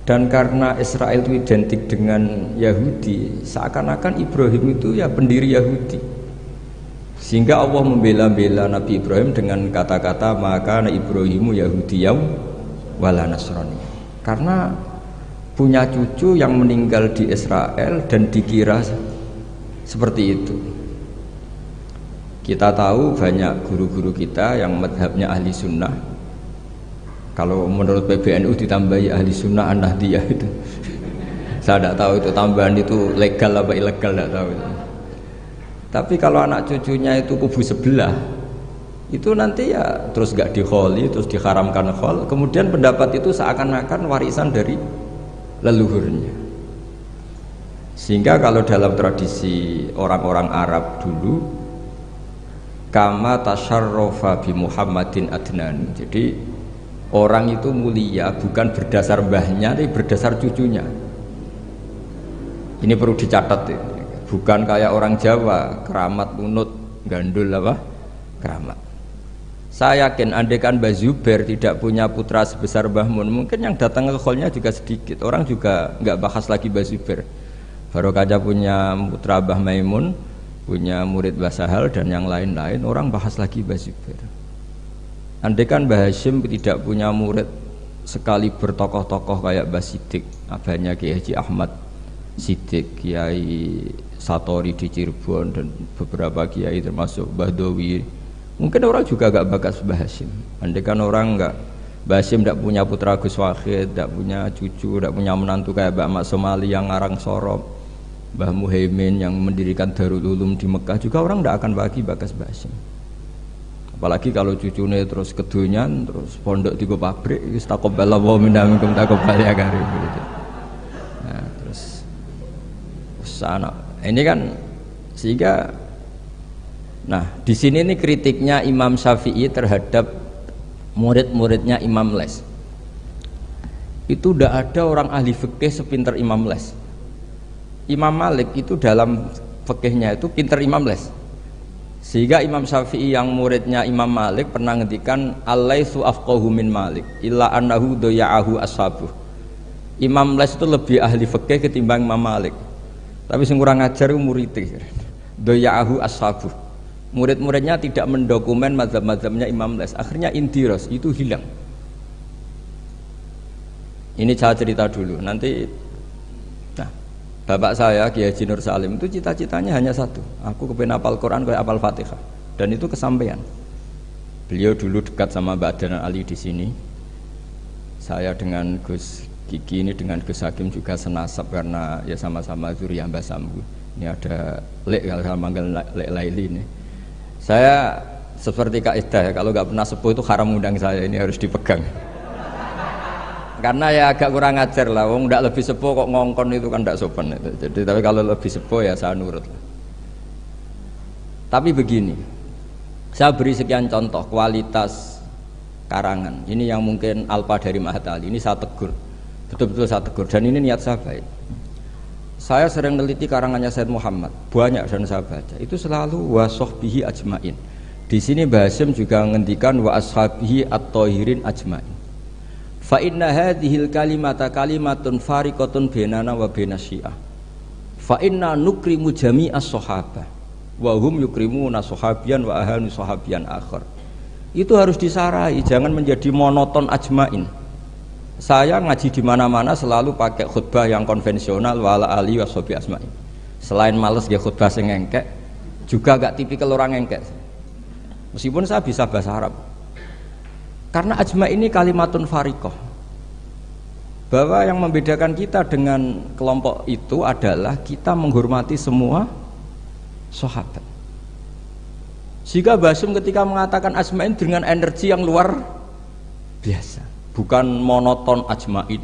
Dan karena Israel itu identik dengan Yahudi, seakan-akan Ibrahim itu ya pendiri Yahudi. Sehingga Allah membela-bela Nabi Ibrahim dengan kata-kata maka Ibrahimu Yahudiyam wala Nasrani. Karena punya cucu yang meninggal di Israel dan dikira seperti itu. Kita tahu banyak guru-guru kita yang madhabnya ahli sunnah. Kalau menurut PBNU ditambahi ahli sunnah an-nahdiyah itu. Saya tidak tahu itu tambahan itu legal apa ilegal, tidak tahu itu. Tapi kalau anak cucunya itu kubu sebelah, itu nanti ya terus gak dikholi, terus diharamkan khol. Kemudian pendapat itu seakan-akan warisan dari leluhurnya. Sehingga kalau dalam tradisi orang-orang Arab dulu, kama tasyarrafa bi Muhammadin adnan. Jadi orang itu mulia bukan berdasar mbahnya, tapi berdasar cucunya. Ini perlu dicatat ya. Bukan kayak orang Jawa, keramat punut gandul apa? Keramat. Saya yakin andaikan Mbah Zubair tidak punya putra sebesar Mbah Mun, mungkin yang datang ke kholnya juga sedikit. Orang juga nggak bahas lagi Mbah Zubair. Barokah punya putra Mbah Maimun, punya murid Mbah Sahal dan yang lain-lain, orang bahas lagi Mbah Zubair. Andaikan Mbah Hashim tidak punya murid sekali bertokoh-tokoh kayak Mbah Siddiq, abahnya Kiai Haji Ahmad Siddiq, Kiai Satori di Cirebon dan beberapa kiai termasuk Mbah Dowi, mungkin orang juga gak bakas Mbah Hashim. Andaikan orang gak, Mbah Hashim tidak punya putra Gus Wahid, tidak punya cucu, tidak punya menantu kayak Mbak Mak Somali yang ngarang Sorop, Mbah Muhaimin yang mendirikan Darul Ulum di Mekah, juga orang tidak akan bagi bakas Mbah Hashim. Apalagi kalau cucunya terus kedonyan, terus pondok di pabrik, istaqobbalallahu minna minkum taqabbal ya karim gitu. Nah, terus sana ini kan sehingga nah di sini nih kritiknya Imam Syafi'i terhadap murid-muridnya Imam Les. Itu udah ada orang ahli fikih sepinter Imam Les. Imam Malik itu dalam fikihnya itu pinter Imam Les. Sehingga Imam Syafi'i yang muridnya Imam Malik pernah ngendikan alaitsu afqahu min Malik illa annahu daya'ahu ashabuh. Imam Les itu lebih ahli fikih ketimbang Imam Malik. Tapi sing kurang ajar murid-muridnya doya'ahu ashabuh. Murid-muridnya tidak mendokumen mazhab-mazhabnya Imam Les. Akhirnya indiros itu hilang. Ini saya cerita dulu. Nanti nah, bapak saya Kiai Haji Nur Salim itu cita-citanya hanya satu. Aku kepengen hafal Quran kayak hafal Fatihah. Dan itu kesampaian. Beliau dulu dekat sama Mbak Adnan Ali di sini. Saya dengan Gus Kiki ini dengan Gus Hakim juga senasab karena ya sama-sama zuriyah Mbah Sambu. Ini ada Lek kalau saya manggil Lek Laili ini. Saya seperti kaidah ya, kalau nggak pernah sepuh itu haram undang saya, ini harus dipegang. Karena ya agak kurang ajar lah, wong nggak lebih sepuh kok ngongkon itu kan nggak sopan itu. Jadi tapi kalau lebih sepuh ya saya nurut. Tapi begini, saya beri sekian contoh kualitas karangan. Ini yang mungkin alpa dari Mahat Ali. Ini saya tegur. Betul-betul saya tegur dan ini niat saya baik. Saya sering meneliti karangannya Said Muhammad, banyak dan saya baca. Itu selalu wa sahbihi ajmain. Di sini Mbah Hashim juga menghentikan wa ashabihi at-thahirin ajmain. Fa inna hadhil kalimata kalimatun fariqatun bainana wa bainas syiah. Fa inna nukrimu jami'as sahabah wa hum yukrimuna sahabiyan wa ahanu sahabiyan akhar. Itu harus disarai, jangan menjadi monoton ajmain. Saya ngaji di mana-mana selalu pakai khutbah yang konvensional wala ali washabi asmain. Selain males ya khutbah sing engkek, juga gak tipikal orang engkek. Meskipun saya bisa bahasa Arab. Karena ajma ini kalimatun fariqah. Bahwa yang membedakan kita dengan kelompok itu adalah kita menghormati semua sahabat. Jika Mbah Hashim ketika mengatakan ajmain dengan energi yang luar biasa, bukan monoton ajmain.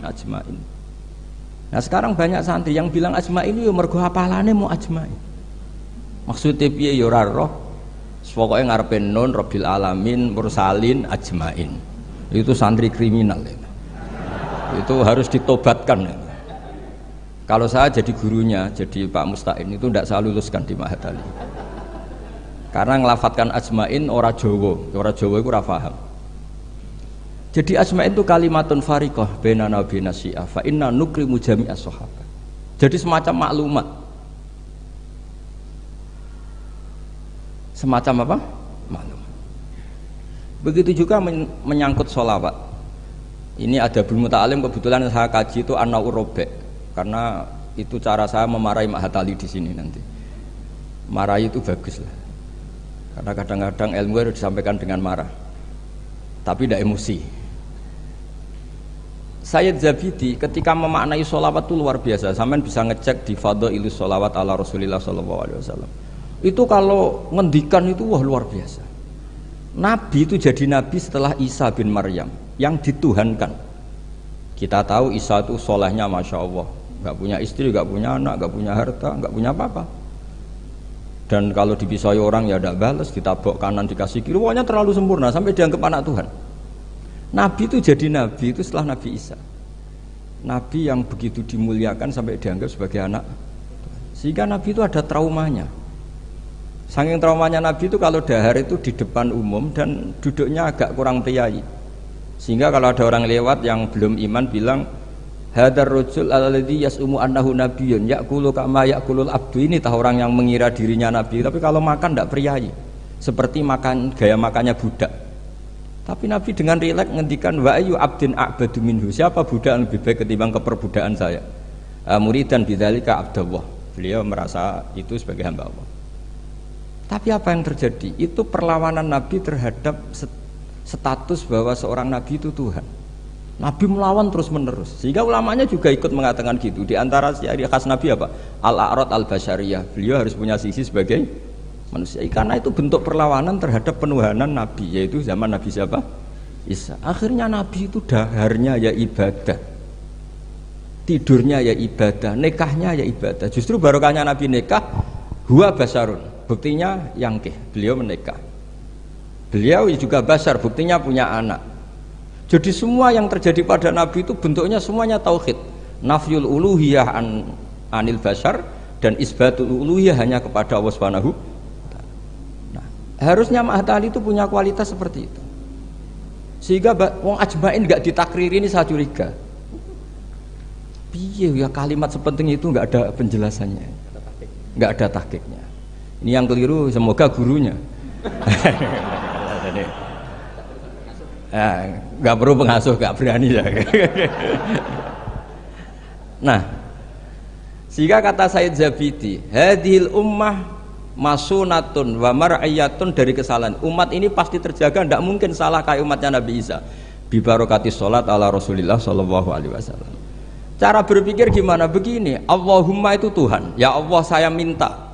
Nah sekarang banyak santri yang bilang ajmain itu mergo hafalane mau ajmain. Maksudnya piye ya ora roh. Pokoke ngarepe nun rabbil alamin mursalin ajmain. Itu santri kriminal itu. Itu harus ditobatkan. Kalau saya jadi gurunya, jadi Pak Musta'in itu tidak saya luluskan di Mahat Ali. Karena ngelafatkan ajmain ora Jawa itu ora paham. Jadi asma itu kalimatun fariqah bainana wa bainas syiah fa inna nukrimu jami'as sahabat. Jadi semacam maklumat. Semacam apa? Maklumat. Begitu juga menyangkut sholawat. Ini ada Abdul Muta'alim, kebetulan saya kaji itu An-Naur Robek, karena itu cara saya memarahi Mahatali di sini nanti. Marahi itu bagus lah, karena kadang-kadang ilmu harus disampaikan dengan marah, tapi tidak emosi. Sayyid Zabidi ketika memaknai sholawat itu luar biasa. Sampean bisa ngecek di Fadhailus Sholawat ala Rasulillah SAW. Itu kalau ngendikan itu wah luar biasa. Nabi itu jadi nabi setelah Isa bin Maryam yang dituhankan. Kita tahu Isa itu solehnya masya Allah, nggak punya istri, nggak punya anak, nggak punya harta, nggak punya apa-apa. Dan kalau dipisai orang ya tidak balas, ditabok kanan dikasih kiri, pokoknya terlalu sempurna sampai dianggap anak Tuhan. Nabi itu jadi nabi itu setelah Nabi Isa. Nabi yang begitu dimuliakan sampai dianggap sebagai anak Tuhan. Sehingga Nabi itu ada traumanya. Saking traumanya Nabi itu kalau dahar itu di depan umum dan duduknya agak kurang priayi. Sehingga kalau ada orang lewat yang belum iman bilang hadar rajul alladzi yas'umu annahu nabiyyun ya'kulu kama ya'kulul abdu, ini tahu orang yang mengira dirinya nabi tapi kalau makan tidak priayi. Seperti makan gaya makannya budak. Tapi Nabi dengan rileks ngendikan wa ayu abdin a'badu minhu, siapa budak yang lebih baik ketimbang keperbudaan saya. Muridan bidzalika abdullah. Beliau merasa itu sebagai hamba Allah. Tapi apa yang terjadi? Itu perlawanan Nabi terhadap status bahwa seorang Nabi itu Tuhan. Nabi melawan terus menerus. Sehingga ulamanya juga ikut mengatakan gitu. Di antara ciri khas Nabi apa? Al-a'rad al-basyariyah. Beliau harus punya sisi sebagai manusia. Karena itu bentuk perlawanan terhadap penuhanan Nabi, yaitu zaman Nabi siapa? Isa. Akhirnya Nabi itu daharnya ya ibadah, tidurnya ya ibadah, nikahnya ya ibadah. Justru barokahnya Nabi nikah, huwa basarun. Buktinya yangkih, beliau menikah. Beliau juga basar, buktinya punya anak. Jadi semua yang terjadi pada Nabi itu bentuknya semuanya tauhid. Nafyul uluhiyah anil basar dan isbatul uluhiyah hanya kepada Allah Subhanahu. Nah, harusnya Mahatali itu punya kualitas seperti itu. Sehingga wong ajmain nggak ditakriri, ini saya curiga. Piye ya kalimat sepenting itu nggak ada penjelasannya, nggak ada tahqiqnya. Ini yang keliru, semoga gurunya. Nggak perlu pengasuh, nggak berani ya. Nah, sehingga kata Sayyid Zabidi, hadhil ummah masunatun wa mar'iyatun, dari kesalahan. Umat ini pasti terjaga, tidak mungkin salah kayak umatnya Nabi Isa. Bi barakati sholat ala Rasulillah sallallahu alaihi wasallam. Cara berpikir gimana? Begini, Allahumma itu Tuhan. Ya Allah, saya minta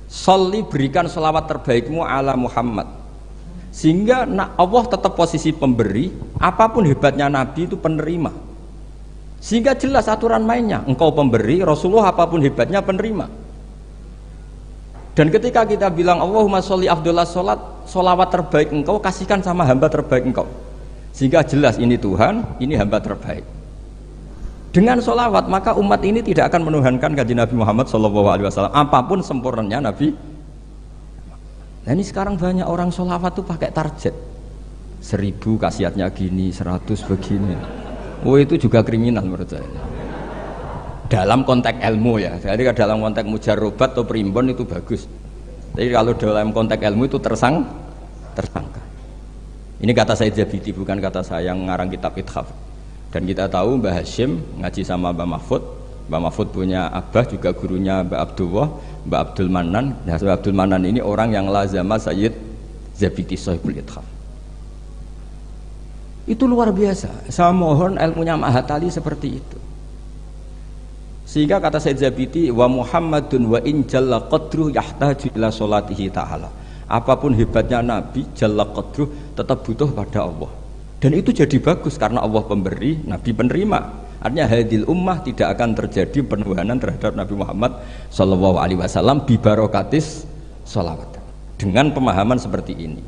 sholli, berikan sholawat terbaikmu ala Muhammad. Sehingga Allah tetap posisi pemberi, apapun hebatnya Nabi itu penerima. Sehingga jelas aturan mainnya, engkau pemberi, Rasulullah apapun hebatnya penerima. Dan ketika kita bilang Allahumma sholli afdhalus sholat, sholawat terbaik engkau kasihkan sama hamba terbaik engkau. Sehingga jelas ini Tuhan, ini hamba terbaik. Dengan sholawat maka umat ini tidak akan menuhankan kanjeng Nabi Muhammad SAW apapun sempurnanya Nabi. Nah ini sekarang banyak orang sholawat tuh pakai target 1000 khasiatnya gini, 100 begini. Oh itu juga kriminal menurut saya. Dalam konteks ilmu ya. Jadi dalam konteks mujarrobat atau primbon itu bagus. Tapi kalau dalam konteks ilmu itu tersangka. Ini kata Sayyid Zabidi, bukan kata saya yang ngarang kitab Ithaf. Dan kita tahu Mbah Hashim ngaji sama Mbah Mahfud. Mbah Mahfud punya abah juga gurunya Mbah Abdullah, Mbah Abdul Manan. Nah, Mbah Abdul Manan ini orang yang lazama Sayyid Zabidi Shahibul Ithaf. Itu luar biasa. Saya mohon ilmunya Mahatali seperti itu. Sehingga kata Sayyid Zabidi, wa Muhammadun wa in jalla qadruh yahtaju ila sholatihi ta'ala. Apapun hebatnya Nabi, jalla qadruh tetap butuh pada Allah. Dan itu jadi bagus karena Allah pemberi, Nabi penerima. Artinya hadil ummah tidak akan terjadi penuhanan terhadap Nabi Muhammad SAW bi barokatis sholawat. Dengan pemahaman seperti ini.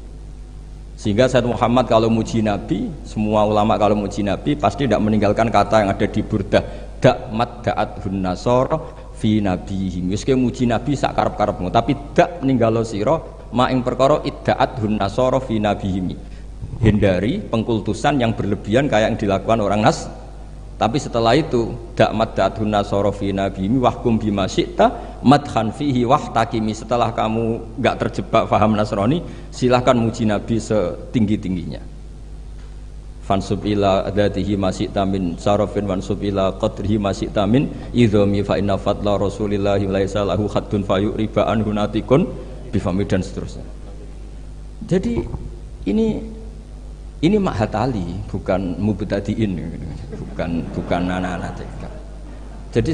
Sehingga Sayyid Muhammad kalau muji Nabi, semua ulama kalau muji Nabi pasti tidak meninggalkan kata yang ada di Burdah, da'mat da'athun nasara fi nabihim. Wis ke muji Nabi sak karep-karepmu, tapi dak ninggalo sira ma ing perkara idda'athun nasara fi nabihim. hindari pengkultusan yang berlebihan kayak yang dilakukan orang Nas. Tapi setelah itu dakmat datun nasara fi nabimi wahkum bima syi'ta madhan fihi wahtakimi. Setelah kamu enggak terjebak paham Nasrani, silahkan muji Nabi setinggi-tingginya. Fansub ila adatihi masyi'ta min sarafin wansub ila qadrihi masyi'ta min idhami fa inna fadla rasulillahi laisa lahu haddun fayuriba anhu natikun bifami dan seterusnya. Jadi ini Mahatali, bukan mubtadiin, bukan anak-anak TK. Jadi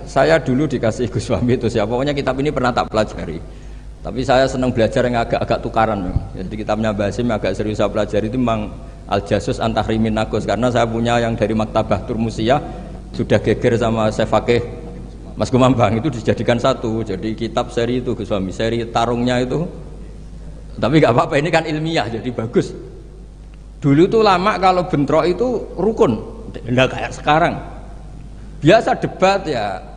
saya dulu dikasih Gus Fahmi itu siapa, pokoknya kitab ini pernah tak pelajari. Tapi saya senang belajar yang agak tukaran. Jadi kitabnya Mbah Hasyim agak serius saya pelajari itu memang Al-Jasus Antahrimin Nagus, karena saya punya yang dari Maktabah Turmusiyah sudah geger sama saya pakai Mas Kumambang itu dijadikan satu. Jadi kitab seri itu Gus Fahmi, seri tarungnya itu. Tapi nggak apa-apa, ini kan ilmiah jadi bagus. Dulu tuh lama kalau bentrok itu rukun, enggak kayak sekarang. Biasa debat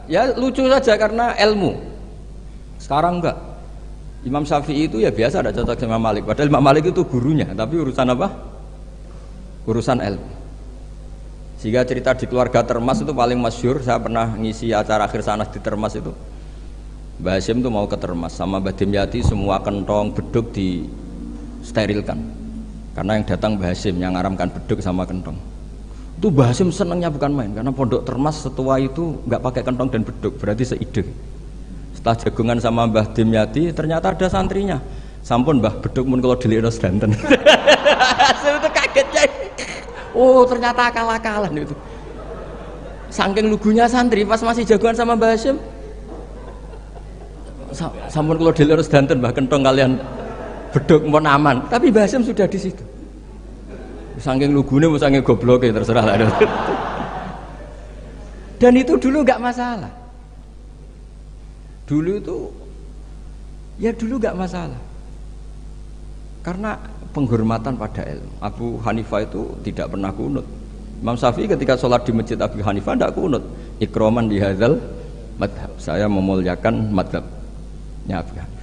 ya lucu saja karena ilmu. Sekarang enggak. Imam Syafi'i itu ya biasa ada cocok sama Malik. Padahal Imam Malik itu gurunya, tapi urusan apa? Urusan ilmu. Sehingga cerita di keluarga Termas itu paling masyhur. Saya pernah ngisi acara akhir sanah di Termas itu. Mbah Hasyim tuh mau ke Termas sama Mbah Dimyati, semua kentong beduk disterilkan. Karena yang datang Mbah Hasyim yang ngaramkan beduk sama kentong. Itu Mbah Hasyim senangnya bukan main, karena pondok Termas setua itu nggak pakai kentong dan beduk, berarti seide. Setelah jagungan sama Mbah Dimyati, ternyata ada santrinya. Sampun Mbah beduk mun kalau dilikno sedanten. Hasyim itu kagetnya. Oh ternyata akal-akalan itu. Saking lugunya santri pas masih jagungan sama Mbah Hasyim. Sampun kalau dilikno sedanten Mbah kentong kalian beduk mau aman, tapi Mbah Hasyim sudah di situ. Saking lugune, saking gobloknya terserah lah. Dan itu dulu nggak masalah. Dulu nggak masalah. Karena penghormatan pada ilmu. Abu Hanifah itu tidak pernah kunut. Imam Syafi'i ketika sholat di masjid Abu Hanifah tidak kunut. Ikroman di hadzal madhab. Saya memuliakan madhabnya Abu Hanifah.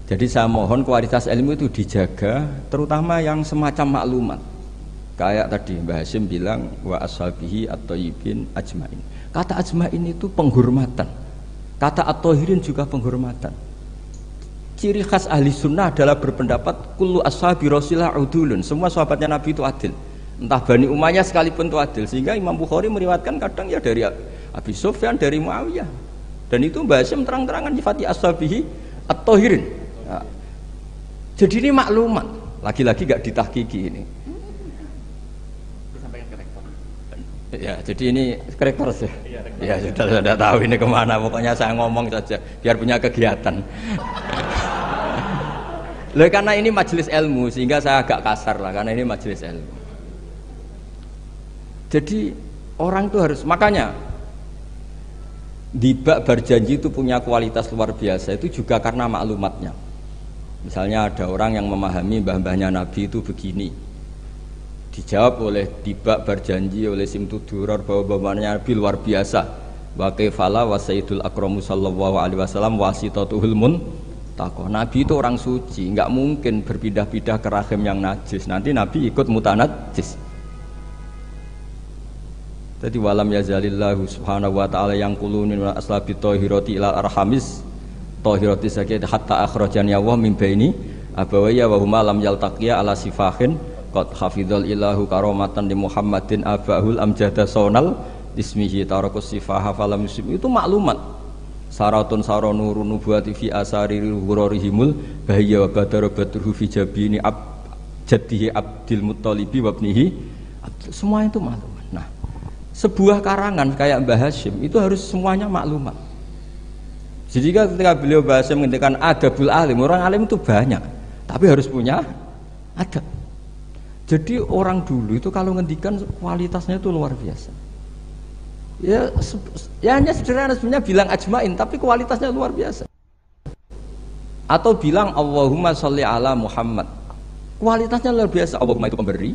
Jadi saya mohon kualitas ilmu itu dijaga, terutama yang semacam maklumat. Kayak tadi Mbah Hasyim bilang wa ashabihi at-thayyibin ajmain. Kata ajmain itu penghormatan. Kata at-thahirin juga penghormatan. Ciri khas ahli sunnah adalah berpendapat kullu ashabi rasulillah udulun. Semua sahabatnya Nabi itu adil. Entah Bani Umayyah sekalipun itu adil. Sehingga Imam Bukhari meriwayatkan kadang ya dari Abi Sufyan, dari Muawiyah. Dan itu Mbah Hasyim terang-terangan nyifati ashabihi at-thahirin. Ya. Jadi ini maklumat, lagi-lagi gak ditahkiki ini. Ya, jadi ini karakter sih. Ya sudah tahu ini kemana. Pokoknya saya ngomong saja, biar punya kegiatan. Loh, karena ini majelis ilmu, sehingga saya agak kasar lah, karena ini majelis ilmu. Jadi orang itu harus, makanya dibak berjanji itu punya kualitas luar biasa itu juga karena maklumatnya. Misalnya ada orang yang memahami mbah-mbahnya Nabi itu begini, dijawab oleh dibak berjanji oleh Simtudurar bahwa mbah-mbahnya Nabi luar biasa. Wa kaifala wa sayyidul akramu sallallahu alaihi wasallam wasitatuhul muntaqah. Nabi itu orang suci, enggak mungkin berpindah-pindah ke rahim yang najis. Nanti Nabi ikut mutanajjis. Jadi walam yazalillahu subhanahu wa ta'ala yang kulunin wa aslabi tahirati ila arhamis tahirati sakit hatta akhrajani Allah min baini abawaya wa huma lam yaltaqiya ala sifahin qad hafidhal ilahu karamatan li Muhammadin abahul amjada sonal ismihi tarakus sifaha falam yusib. Itu maklumat saratun saronurun nubuwati fi asari ghurarihimul bahya wa badara badruhu fi jabini jaddihi Abdul Muttalibi wa ibnihi. Semua itu maklumat. Nah, sebuah karangan kayak Mbah Hasyim itu harus semuanya maklumat. Jadi ketika beliau Mbah Hasyim menghentikan adabul alim, orang alim itu banyak, tapi harus punya adab. Jadi orang dulu itu kalau ngendikan kualitasnya itu luar biasa. Ya hanya sederhana sebenarnya bilang ajmain, tapi kualitasnya luar biasa. Atau bilang Allahumma sholli ala Muhammad, kualitasnya luar biasa. Allahumma itu pemberi,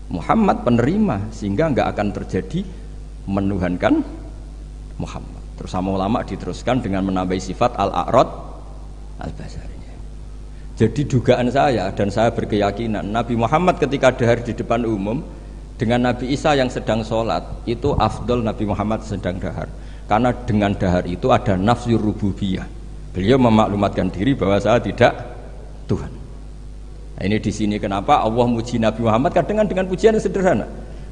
Muhammad penerima, sehingga nggak akan terjadi menuhankan Muhammad. Terus sama ulama diteruskan dengan menambahi sifat al-a'rad al-basarinya. Jadi dugaan saya dan saya berkeyakinan Nabi Muhammad ketika dahar di depan umum dengan Nabi Isa yang sedang sholat itu afdol Nabi Muhammad sedang dahar, karena dengan dahar itu ada nafsir rububiyah, beliau memaklumatkan diri bahwa saya tidak Tuhan. Nah, ini di sini kenapa Allah muji Nabi Muhammad kadang dengan pujian yang sederhana.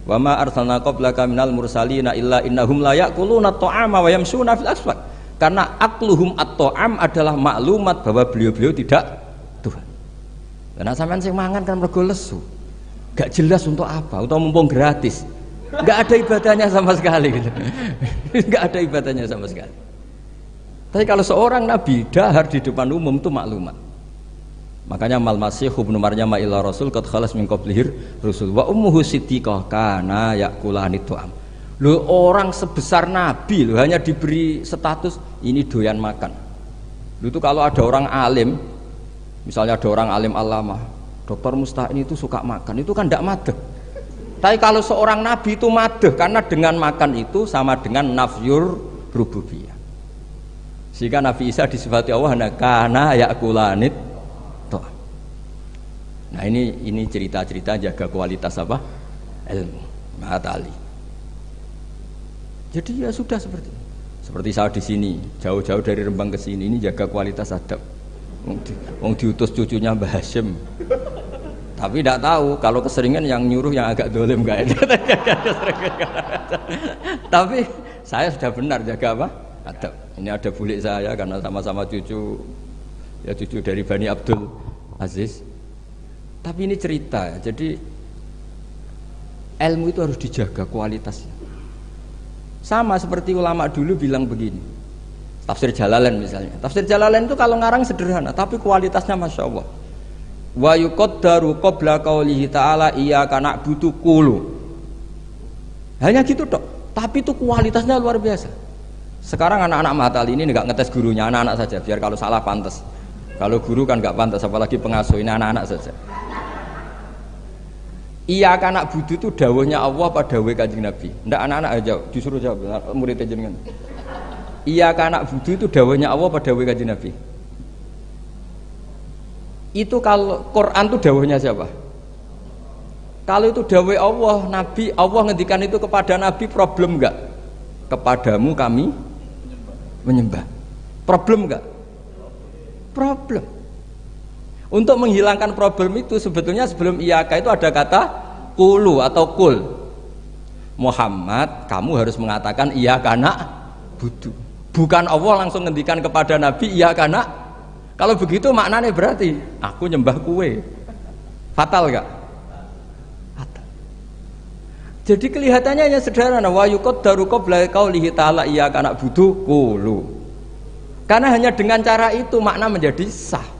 Wa ma arsalna qablaka minal mursalina illa innahum la ya'kuluna at-ta'ama wa yamshuna fil aswaq. Karena akluhum at-ta'am adalah maklumat bahwa beliau-beliau tidak Tuhan. Karena sampean sing mangan kan mergo lesu. Gak jelas untuk apa, atau mumpung gratis. Gak ada ibadahnya sama sekali gitu. Gak ada ibadahnya sama sekali. Tapi kalau seorang nabi dahar di depan umum itu maklumat. Makanya mal masih ibnu Maryam illa rasul qad khalas min qablihir rusul wa ummuhu siddiqah kana yakulani tu'am. Loh, orang sebesar nabi loh hanya diberi status ini doyan makan. Loh, itu kalau ada orang alim, misalnya ada orang alim alama, Dr. Musta'in itu suka makan, itu kan tidak madeh. Tapi kalau seorang nabi itu madeh, karena dengan makan itu sama dengan nafyur rububiyah. Sehingga Nabi Isa disifati Allah kana yakulanit toh. Nah ini cerita-cerita jaga kualitas apa? Ilmu. Matali. Jadi ya sudah seperti saya di sini, jauh-jauh dari Rembang ke sini, ini jaga kualitas adab. Wong diutus cucunya Mbah Hasyim. Tapi tidak tahu kalau keseringan yang nyuruh yang agak dolim enggak. Tapi saya sudah benar jaga apa? Adab. Ini ada bulik saya karena sama-sama cucu dari Bani Abdul Aziz. Tapi ini cerita, jadi ilmu itu harus dijaga kualitasnya. Sama seperti ulama dulu bilang begini, tafsir Jalalain misalnya. Tafsir Jalalain itu kalau ngarang sederhana, tapi kualitasnya masya Allah. Wa yuqaddaru qabla qaulihi ta'ala iyyaka na'budu qulu. Hanya gitu tok, tapi itu kualitasnya luar biasa. Sekarang anak-anak Mahatali ini nggak ngetes gurunya, anak-anak saja, biar kalau salah pantas. Kalau guru kan nggak pantas, apalagi pengasuh, ini anak-anak saja. Iyyaka na'budu itu dawuhnya Allah pada dawuh Kanjeng Nabi. Ndak anak-anak aja disuruh jawab murid jenengan. Iyyaka na'budu itu dawuhnya Allah pada dawuh Kanjeng Nabi. Itu kalau Quran itu dawuhnya siapa? Kalau itu dawuh Allah, Nabi, Allah ngendikan itu kepada Nabi, problem enggak? Kepadamu kami menyembah. Problem enggak? Problem. Untuk menghilangkan problem itu sebetulnya sebelum iyyaka itu ada kata qulu atau kul. Muhammad, kamu harus mengatakan iyyaka na'budu. Bukan Allah langsung ngendikan kepada Nabi iyyaka na'. Kalau begitu maknanya berarti aku nyembah kue. Fatal enggak? Fatal. Jadi kelihatannya hanya sederhana, wa yuqaddaru qabla qaulihi ta'ala iyyaka na'budu qulu. Karena hanya dengan cara itu makna menjadi sah.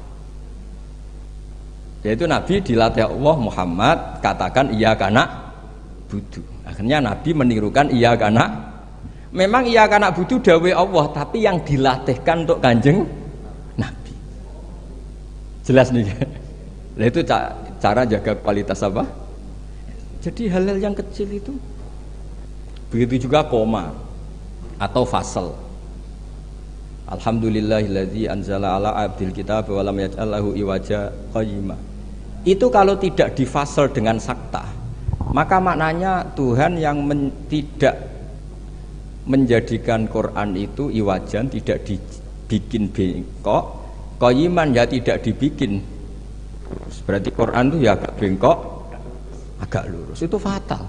Yaitu Nabi dilatih Allah, Muhammad katakan iyyaka na'budu. Akhirnya Nabi menirukan iyyaka na'. Memang iyyaka na'budu dawuh Allah, tapi yang dilatihkan untuk Kanjeng Nabi. Jelas nih. Nah, itu cara jaga kualitas apa? Jadi hal-hal yang kecil itu. Begitu juga koma atau fasal. Alhamdulillahilladzi anzala ala abdil kitab wa lam yaj'al lahu iwaja qayyima. Itu kalau tidak difasal dengan sakta, maka maknanya Tuhan yang tidak menjadikan Quran itu iwajan, tidak dibikin bengkok, qayyiman ya tidak dibikin. Berarti Quran itu ya agak bengkok, agak lurus. Itu fatal.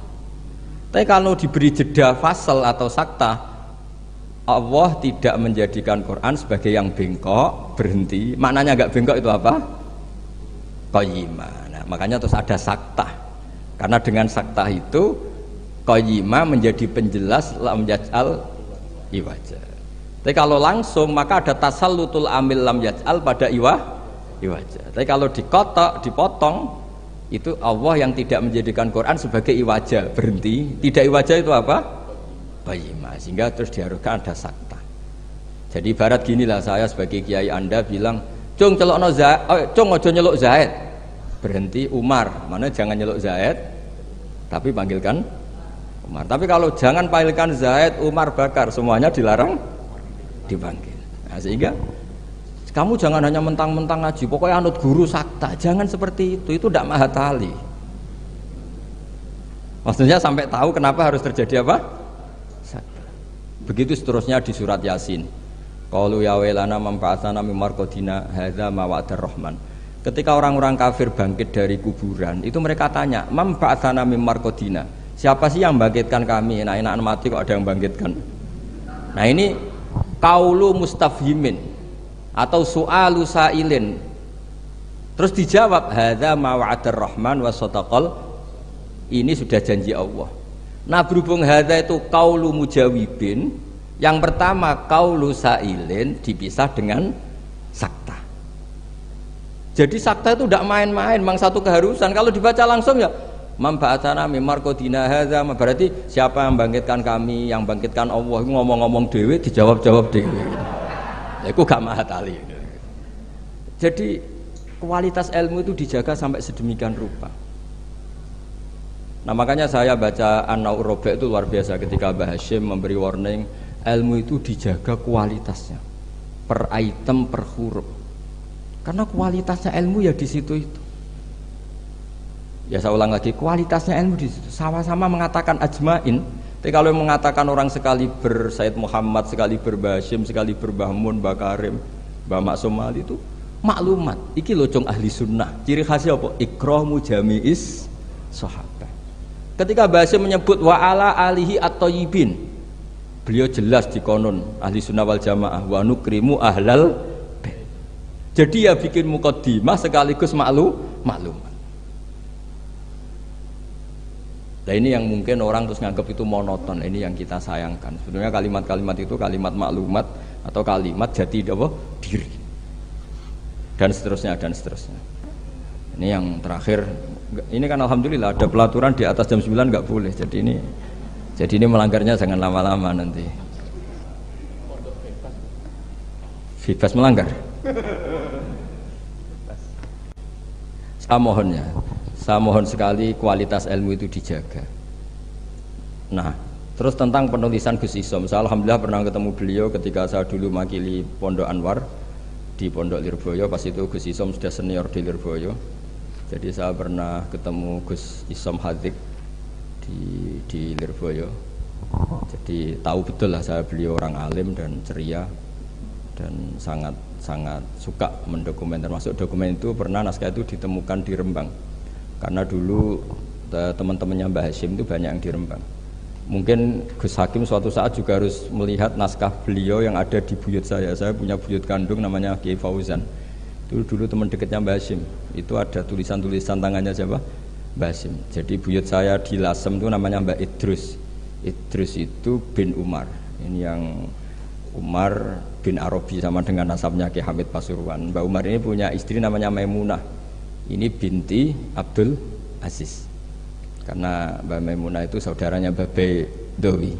Tapi kalau diberi jeda fasal atau sakta, Allah tidak menjadikan Quran sebagai yang bengkok, berhenti. Maknanya agak bengkok itu apa? Qayyimah. Nah, makanya terus ada sakta. Karena dengan sakta itu qayyimah menjadi penjelas lam yaj'al iwaja. Tapi kalau langsung maka ada tasallutul amil lam yaj'al pada iwaja. Tapi kalau dikotok, dipotong, itu Allah yang tidak menjadikan Quran sebagai iwaja, berhenti. Tidak iwaja itu apa? Qayyimah. Sehingga terus diharuskan ada sakta. Jadi ibarat ginilah, saya sebagai kiai Anda bilang, cung celokno Zaid, cung ojo nyeluk Zaid. Berhenti Umar, mana jangan nyeluk Zaid, tapi panggilkan Umar. Tapi kalau jangan panggilkan Zaid, Umar, Bakar, semuanya dilarang dipanggil. Nah, sehingga Kamu jangan hanya mentang-mentang ngaji, pokoknya anut guru sakta, jangan seperti itu tidak mahatali. Maksudnya sampai tahu kenapa harus terjadi apa? Sakta. Begitu seterusnya di surat Yasin. Qalu ya wailana man ba'atsana min marqadina hadza ma wa'adar rahman. Ketika orang-orang kafir bangkit dari kuburan, itu mereka tanya, "Man ba'atsana min marqadina?" Siapa sih yang bangkitkan kami? Enak-enakan mati kok ada yang bangkitkan. Nah, ini qaulu mustafhimin atau su'alu sa'ilin. Terus dijawab, "Hadza ma wa'adar rahman wa sadaqal." Ini sudah janji Allah. Nah, berhubung hadza itu qaulu mujawibin, yang pertama qaulu sa'ilin dipisah dengan sakta. Jadi sakta itu tidak main-main, memang satu keharusan. Kalau dibaca langsung ya mamba'atana mimarkodina hadza, berarti siapa yang bangkitkan kami, yang bangkitkan Allah. Ngomong-ngomong dewe dijawab-jawab dewe. Ya itu gak mahatali. Jadi kualitas ilmu itu dijaga sampai sedemikian rupa. Nah, makanya saya baca An-Naur Robe itu luar biasa ketika Mbah Hashim memberi warning, ilmu itu dijaga kualitasnya per item, per huruf. Karena kualitasnya ilmu ya di situ itu. Ya saya ulang lagi, kualitasnya ilmu di situ. Sama-sama mengatakan ajmain. Tapi kalau mengatakan orang sekali ber Said Muhammad, sekali ber Mbah Hashim, sekali ber Mbah Mun, Mbah Karim, Mbah Maksum Ali itu maklumat. Iki locong ahli sunnah. Ciri khasnya apa? Ikramu jami'is sahabat. Ketika Mbah Hashim menyebut wa ala alihi at-thayyibin, beliau jelas di konon ahli sunnah wal jamaah wa nukrimu ahlal. Jadi ya bikin mukaddimah sekaligus maklumat. Nah, ini yang mungkin orang terus nganggap itu monoton. Ini yang kita sayangkan. Sebenarnya kalimat-kalimat itu kalimat maklumat atau kalimat jati diri. Dan seterusnya dan seterusnya. Ini yang terakhir. Ini kan alhamdulillah ada pelaturan di atas jam 9 nggak boleh. Jadi ini melanggarnya jangan lama-lama nanti. Bebas melanggar. Saya mohon sekali kualitas ilmu itu dijaga. Nah, terus tentang penulisan Gus Isom, saya alhamdulillah pernah ketemu beliau ketika saya dulu makili Pondok Anwar di Pondok Lirboyo. Pas itu Gus Isom sudah senior di Lirboyo. Jadi saya pernah ketemu Gus Isom Hadik di Lirboyo. Jadi tahu betul lah saya beliau orang alim dan ceria dan sangat suka mendokumen. Termasuk dokumen itu pernah naskah itu ditemukan di Rembang karena dulu teman-temannya Mbah Hashim itu banyak yang di Rembang. Mungkin Gus Hakim suatu saat juga harus melihat naskah beliau yang ada di buyut saya punya buyut kandung namanya Kiai Fauzan. Itu dulu teman dekatnya Mbah Hashim. Itu ada tulisan-tulisan tangannya siapa? Mbah Hashim. Jadi buyut saya di Lasem itu namanya Mbah Idrus. Idrus itu bin Umar. Ini yang Umar bin Arabi sama dengan nasabnya Ki Hamid Pasuruan. Mbak Umar ini punya istri namanya Maimunah. Ini binti Abdul Aziz. Karena Mbak Maimunah itu saudaranya Mbak Dowi.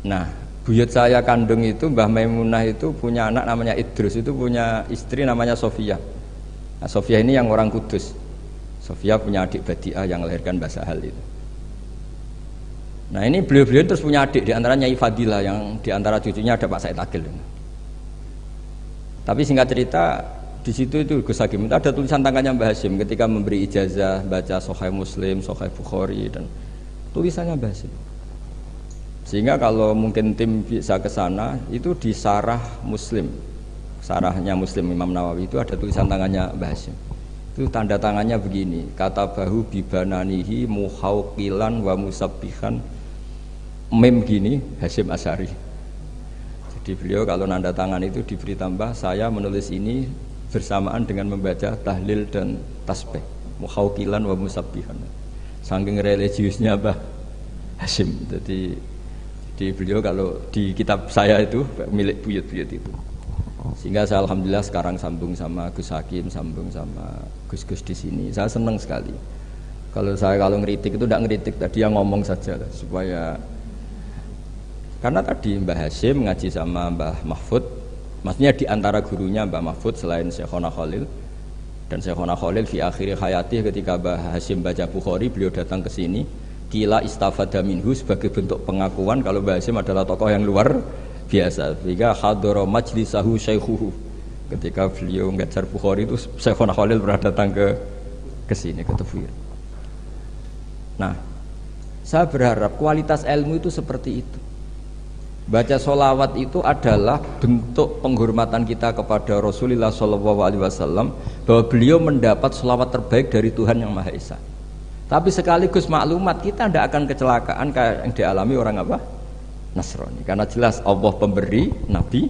Nah, buyut saya kandung itu Mbah Maimunah itu punya anak namanya Idrus, itu punya istri namanya Sofia. Nah, Sofia ini yang orang Kudus. Sofia punya adik Badiah yang melahirkan Mbah Sahal itu. Nah, ini beliau-beliau terus punya adik, diantaranya Nyai Fadilah, yang diantara cucunya ada Pak Said Akil. Tapi singkat cerita, di situ itu Gus Hakim itu ada tulisan tangannya Mbah Hashim ketika memberi ijazah baca Sahih Muslim, Sahih Bukhari, dan tulisannya Mbah Hashim. Sehingga kalau mungkin tim bisa ke sana, itu di Sarah Muslim, Sarahnya Muslim Imam Nawawi itu ada tulisan tangannya Mbah Hashim. Itu tanda tangannya begini, kata bahu bibananihi muhauqilan wa musabbihan. Mem gini Hashim Asy'ari. Jadi beliau kalau nanda tangan itu diberi tambah, saya menulis ini bersamaan dengan membaca tahlil dan tasbih, muhauqilan wa musabbihan. Saking religiusnya Mbah Hashim. Jadi beliau kalau di kitab saya itu milik buyut-buyut itu. Sehingga saya alhamdulillah sekarang sambung sama Gus Hakim, sambung sama Gus-Gus di sini. Saya senang sekali. Kalau ngeritik itu tidak ngeritik, tadi yang ngomong saja lah, supaya karena tadi Mbah Hashim ngaji sama Mbah Mahfud, maksudnya di antara gurunya Mbah Mahfud selain Syekhona Khalil, dan Syekhona Khalil di akhir hayati ketika Mbah Hashim baca Bukhari, beliau datang ke sini, kila istafada minhu sebagai bentuk pengakuan kalau Mbah Hashim adalah tokoh yang luar biasa. Sehingga hadara majlisahu syaikhuhu, Ketika beliau ngajar Bukhari itu Syekhona Khalil pernah datang ke sini ke Tafwir. Nah, saya berharap kualitas ilmu itu seperti itu. Baca sholawat itu adalah bentuk penghormatan kita kepada Rasulullah SAW, bahwa beliau mendapat sholawat terbaik dari Tuhan Yang Maha Esa. Tapi sekaligus maklumat, kita tidak akan kecelakaan kayak yang dialami orang apa? Nasrani. Karena jelas Allah pemberi, Nabi